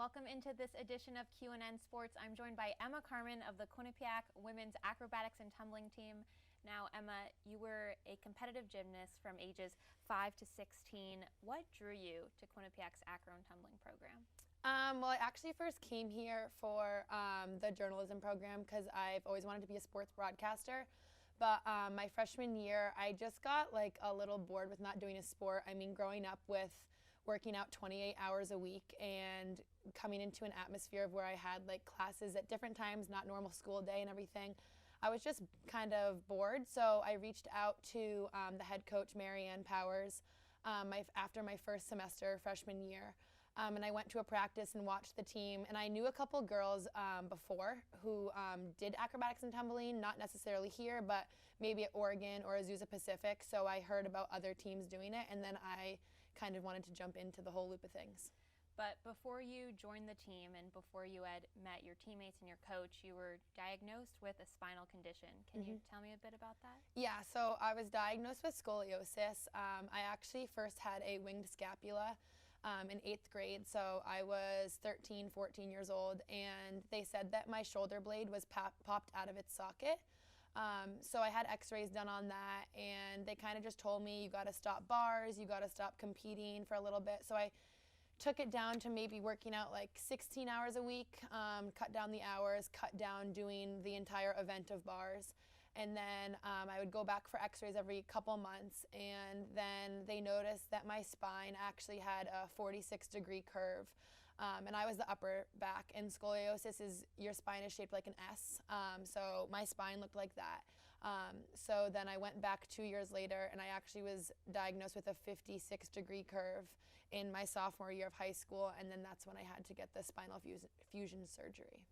Welcome into this edition of QNN Sports. I'm joined by Emma Carman of the Quinnipiac Women's Acrobatics and Tumbling Team. Now, Emma, you were a competitive gymnast from ages 5 to 16. What drew you to Quinnipiac's acro and tumbling program? Well, I actually first came here for the journalism program because I've always wanted to be a sports broadcaster. But my freshman year, I just got like a little bored with not doing a sport. I mean, growing up with working out 28 hours a week and coming into an atmosphere of where I had like classes at different times, not normal school day and everything, I was just kind of bored. So I reached out to the head coach, Marianne Powers, after my first semester freshman year. And I went to a practice and watched the team. And I knew a couple girls before who did acrobatics and tumbling, not necessarily here, but maybe at Oregon or Azusa Pacific. So I heard about other teams doing it, and then I kind of wanted to jump into the whole loop of things. But before you joined the team and before you had met your teammates and your coach, you were diagnosed with a spinal condition. Can you tell me a bit about that? Yeah, so I was diagnosed with scoliosis. I actually first had a winged scapula in 8th grade, so I was 13, 14 years old, and they said that my shoulder blade was popped out of its socket. So I had x-rays done on that, and they kind of just told me, you got to stop bars, you got to stop competing for a little bit. So I took it down to maybe working out like 16 hours a week, cut down the hours, cut down doing the entire event of bars. And then I would go back for x-rays every couple months, and then they noticed that my spine actually had a 46-degree curve. And I was the upper back, and scoliosis is your spine is shaped like an S, so my spine looked like that. So then I went back 2 years later, and I actually was diagnosed with a 56-degree curve in my sophomore year of high school, and then that's when I had to get the spinal fusion surgery.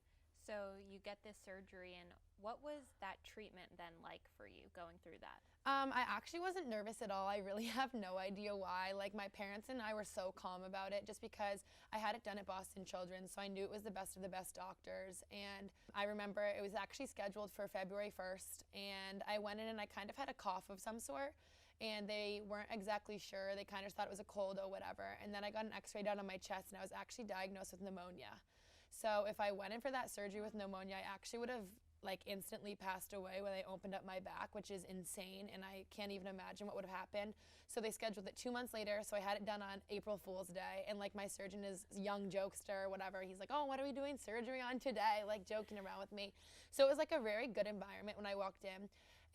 So you get this surgery, and what was that treatment then like for you going through that? I actually wasn't nervous at all. I really have no idea why. Like, my parents and I were so calm about it just because I had it done at Boston Children's, so I knew it was the best of the best doctors. And I remember it was actually scheduled for February 1st, and I went in and I kind of had a cough of some sort, and they weren't exactly sure. They kind of thought it was a cold or whatever. And then I got an x-ray done on my chest, and I was actually diagnosed with pneumonia. So if I went in for that surgery with pneumonia, I actually would have like instantly passed away when they opened up my back, which is insane, and I can't even imagine what would have happened. So they scheduled it 2 months later, so I had it done on April Fool's Day, and like my surgeon is a young jokester or whatever. He's like, oh, what are we doing surgery on today? Like joking around with me. So it was like a very good environment when I walked in,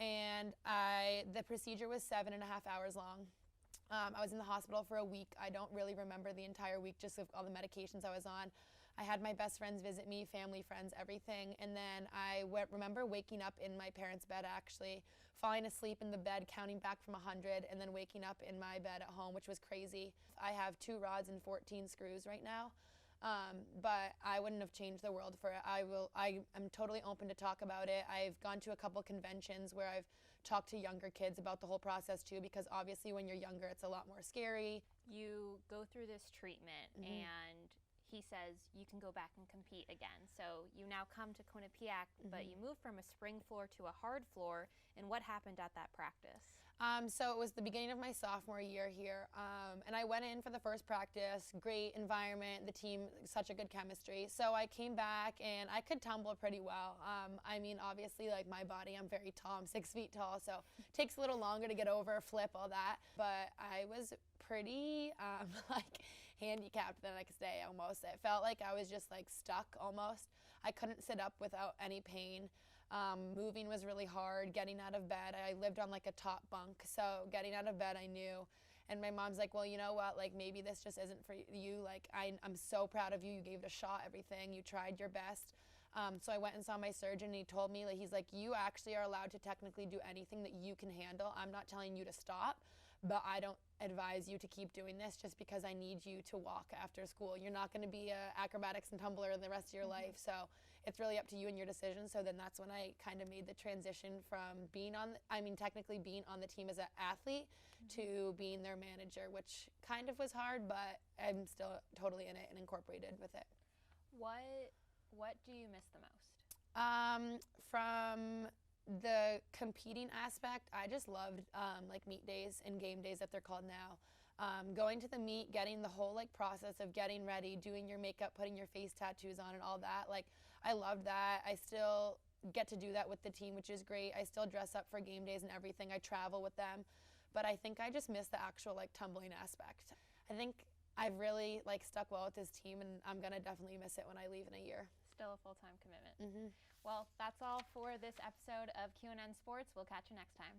and the procedure was 7.5 hours long. I was in the hospital for a week. I don't really remember the entire week just of all the medications I was on. I had my best friends visit me, family, friends, everything. And then I remember waking up in my parents' bed, actually, falling asleep in the bed, counting back from 100, and then waking up in my bed at home, which was crazy. I have 2 rods and 14 screws right now. But I wouldn't have changed the world for it. I'm totally open to talk about it. I've gone to a couple conventions where I've talked to younger kids about the whole process too, because obviously when you're younger, it's a lot more scary. You go through this treatment, and he says you can go back and compete again. So you now come to Quinnipiac, but you move from a spring floor to a hard floor. And what happened at that practice? So it was the beginning of my sophomore year here, and I went in for the first practice. Great environment, the team, such a good chemistry. So I came back and I could tumble pretty well. I mean, obviously, like my body, I'm very tall, I'm 6 feet tall, so it takes a little longer to get over, flip, all that. But I was pretty like handicapped the next day almost. It felt like I was just like stuck almost. I couldn't sit up without any pain. Moving was really hard, getting out of bed. I lived on like a top bunk, so getting out of bed I knew. And my mom's like, well, you know what, like maybe this just isn't for you. Like I'm so proud of you. You gave it a shot, everything. You tried your best. So I went and saw my surgeon, and he told me, like, he's like, you actually are allowed to technically do anything that you can handle. I'm not telling you to stop, but I don't advise you to keep doing this just because I need you to walk after school. You're not going to be a acrobatics and tumbler the rest of your life, so it's really up to you and your decision. So then that's when I kind of made the transition from being technically being on the team as an athlete to being their manager, which kind of was hard, but I'm still totally in it and incorporated with it. What do you miss the most? From the competing aspect, I just loved like meet days and game days that they're called now. Going to the meet, getting the whole like process of getting ready, doing your makeup, putting your face tattoos on and all that. Like, I loved that. I still get to do that with the team, which is great. I still dress up for game days and everything. I travel with them. But I think I just miss the actual like tumbling aspect. I think I've really like stuck well with this team, and I'm gonna definitely miss it when I leave in a year. Still a full-time commitment. Mm-hmm. Well, that's all for this episode of QNN Sports. We'll catch you next time.